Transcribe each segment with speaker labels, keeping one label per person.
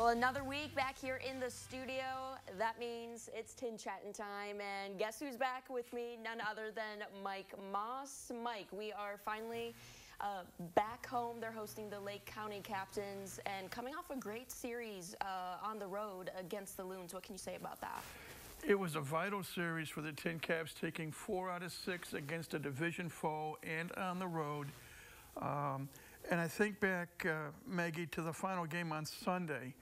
Speaker 1: Well, another week back here in the studio. That means it's TinChattin time. And guess who's back with me? None other than Mike Moss. Mike, we are finally back home. They're hosting the Lake County Captains and coming off a great series on the road against the Loons. What can you say about that?
Speaker 2: It was a vital series for the TinCaps, taking 4 out of 6 against a division foe and on the road. And I think back, Maggie, to the final game on Sunday.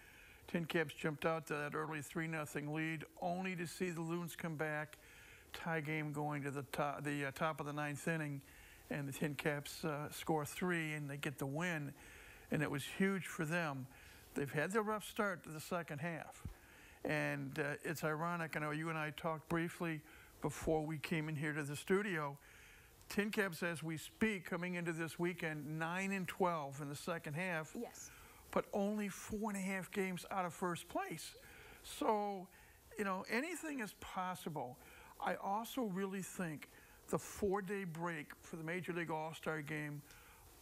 Speaker 2: TinCaps jumped out to that early 3-0 lead, only to see the Loons come back, tie game going to the top of the 9th inning, and the TinCaps score 3 and they get the win, and it was huge for them. They've had their rough start to the second half, and it's ironic. I know you and I talked briefly before we came in here to the studio. TinCaps, as we speak, coming into this weekend, 9-12 in the second half.
Speaker 1: Yes.
Speaker 2: But only 4.5 games out of first place. So, you know, anything is possible. I also really think the 4-day break for the Major League All-Star game,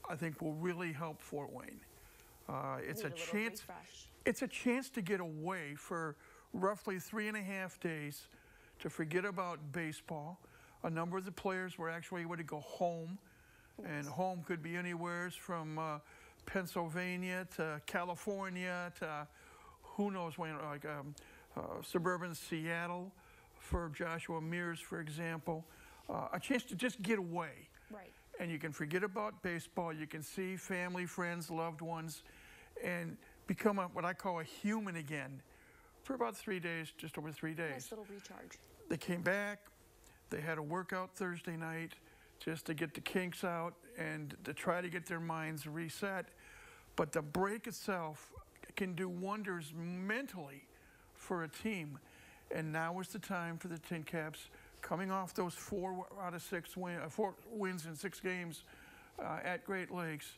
Speaker 2: I think, will really help Fort Wayne. It's a chance. It's a chance to get away for roughly 3.5 days to forget about baseball. A number of the players were actually able to go home, and home could be anywhere from Pennsylvania to California to who knows when, like suburban Seattle for Joshua Mears, for example. A chance to just get away.
Speaker 1: Right. And
Speaker 2: you can forget about baseball. You can see family, friends, loved ones, and become what I call a human again for about 3 days, just over 3 days.
Speaker 1: Nice little recharge.
Speaker 2: They came back. They had a workout Thursday night just to get the kinks out and to try to get their minds reset. But the break itself can do wonders mentally for a team. And now is the time for the TinCaps, coming off those 4 wins in 6 games at Great Lakes,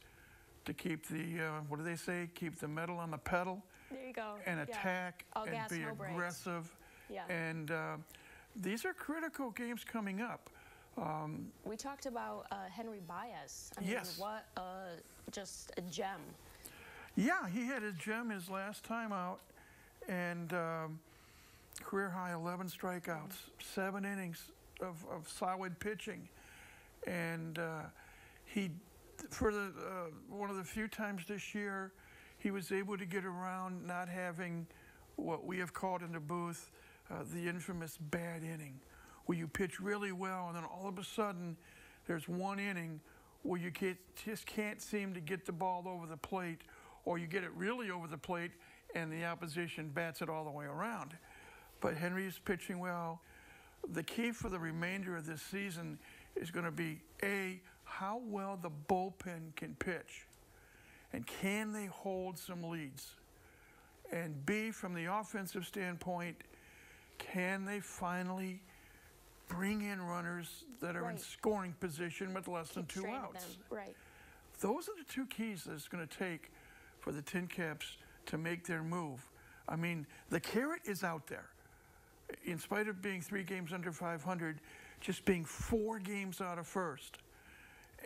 Speaker 2: to keep the, what do they say, keep the metal on the pedal.
Speaker 1: There you go.
Speaker 2: And attack
Speaker 1: All
Speaker 2: and
Speaker 1: gas,
Speaker 2: be
Speaker 1: no brakes.
Speaker 2: aggressive.
Speaker 1: Yeah.
Speaker 2: And these are critical games coming up.
Speaker 1: We talked about Henry Baez. I mean,
Speaker 2: yes.
Speaker 1: What just a gem.
Speaker 2: Yeah, he had a gem his last time out, and career high 11 strikeouts, 7 innings of solid pitching. And he, for one of the few times this year, he was able to get around not having what we have called in the booth the infamous bad inning, where you pitch really well and then all of a sudden there's one inning where you just can't seem to get the ball over the plate, or you get it really over the plate and the opposition bats it all the way around. But Henry is pitching well. The key for the remainder of this season is going to be, A, how well the bullpen can pitch, and can they hold some leads? And B, from the offensive standpoint, can they finally bring in runners that are in scoring position with less than 2 outs?
Speaker 1: Right.
Speaker 2: Those are the 2 keys that it's going to take for the TinCaps to make their move. I mean, the carrot is out there. In spite of being 3 games under 500, just being 4 games out of first.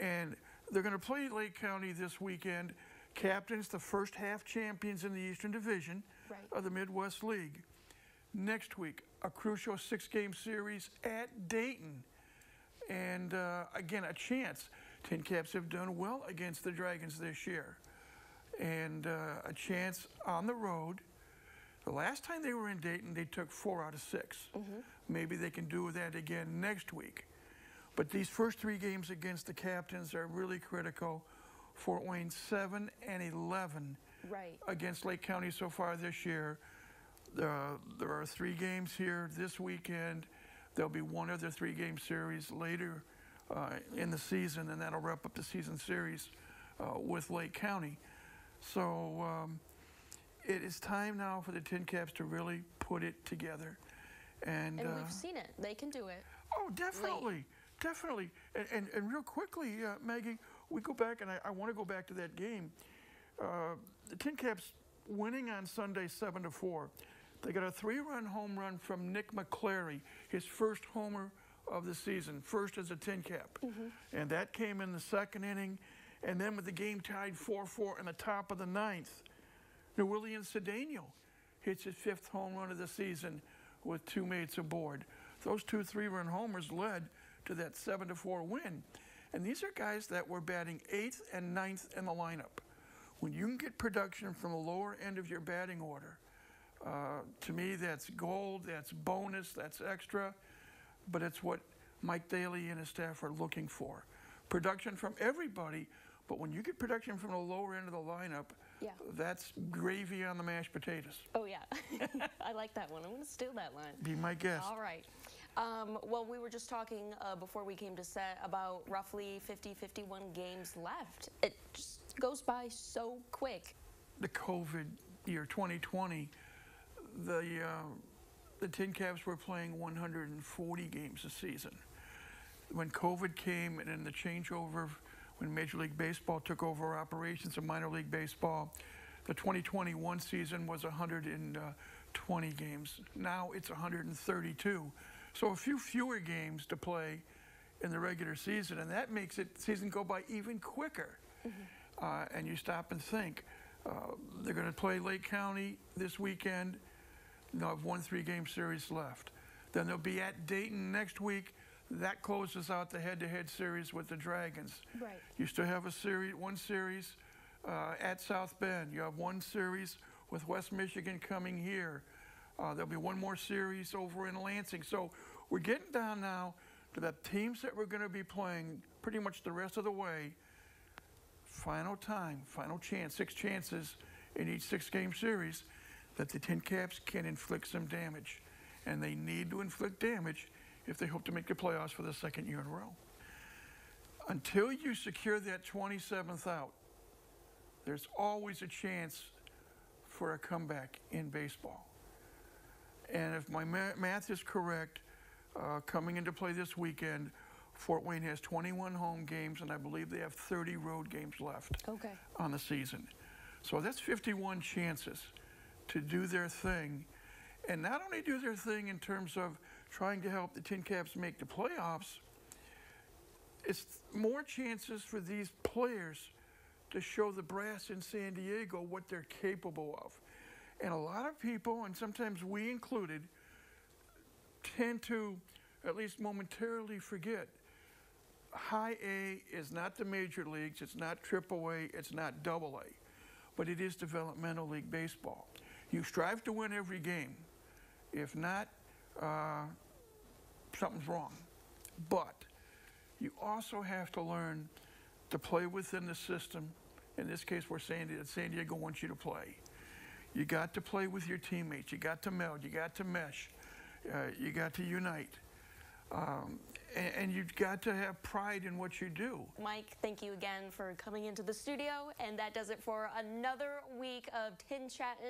Speaker 2: And they're going to play Lake County this weekend. Captains, the first half champions in the Eastern Division of the Midwest League. Next week, a crucial 6-game series at Dayton. And again, a chance. TinCaps have done well against the Dragons this year. And a chance on the road. The last time they were in Dayton, they took 4 out of 6. Maybe they can do that again next week. But these first 3 games against the Captains are really critical. Fort Wayne 7-11 against Lake County so far this year. There are 3 games here this weekend. There'll be one other 3-game series later in the season, and that'll wrap up the season series with Lake County. So it is time now for the TinCaps to really put it together. And
Speaker 1: we've seen it. They can do it.
Speaker 2: Oh, definitely. Definitely. And real quickly, Maggie, we go back, and I want to go back to that game. The TinCaps winning on Sunday 7-4. They got a 3-run home run from Nick McClary, his first homer of the season, first as a TinCap. And that came in the 2nd inning. And then with the game tied 4-4 in the top of the 9th, Willie Cedeno hits his 5th home run of the season with 2 mates aboard. Those 2 3-run homers led to that 7-4 win. And these are guys that were batting 8th and 9th in the lineup. When you can get production from the lower end of your batting order, to me that's gold, that's bonus, that's extra, but it's what Mike Daly and his staff are looking for. Production from everybody, but when you get production from the lower end of the lineup,
Speaker 1: yeah,
Speaker 2: that's gravy on the mashed potatoes.
Speaker 1: Oh, yeah. I like that one. I'm going to steal that line.
Speaker 2: Be my guest.
Speaker 1: All right. Well, we were just talking before we came to set about roughly 51 games left. It just goes by so quick.
Speaker 2: The COVID year 2020, the TinCaps were playing 140 games a season. When COVID came and then the changeover, when Major League Baseball took over operations of minor league baseball, the 2021 season was 120 games. Now it's 132. So a few fewer games to play in the regular season, and that makes it season go by even quicker. Mm-hmm. And you stop and think, they're going to play Lake County this weekend. They'll have 1 3-game series left. Then they'll be at Dayton next week. That closes out the head-to-head series with the Dragons.
Speaker 1: Right.
Speaker 2: You still have one series at South Bend. You have 1 series with West Michigan coming here. There'll be 1 more series over in Lansing. So we're getting down now to the teams that we're going to be playing pretty much the rest of the way. Final time, final chance, 6 chances in each 6-game series that the TinCaps can inflict some damage. And they need to inflict damage if they hope to make the playoffs for the 2nd year in a row. Until you secure that 27th out, there's always a chance for a comeback in baseball. And if my math is correct, coming into play this weekend, Fort Wayne has 21 home games, and I believe they have 30 road games left on the season. So that's 51 chances to do their thing, and not only do their thing in terms of trying to help the TinCaps make the playoffs, it's more chances for these players to show the brass in San Diego what they're capable of. And a lot of people, and sometimes we included, tend to at least momentarily forget high A is not the major leagues, it's not triple A, it's not double A, but it is developmental league baseball. You strive to win every game. If not, something's wrong. But you also have to learn to play within the system, in this case where San Diego wants you to play. You got to play with your teammates. You got to meld. You got to mesh. You got to unite. And you've got to have pride in what you do.
Speaker 1: Mike, thank you again for coming into the studio. And that does it for another week of TinChattin.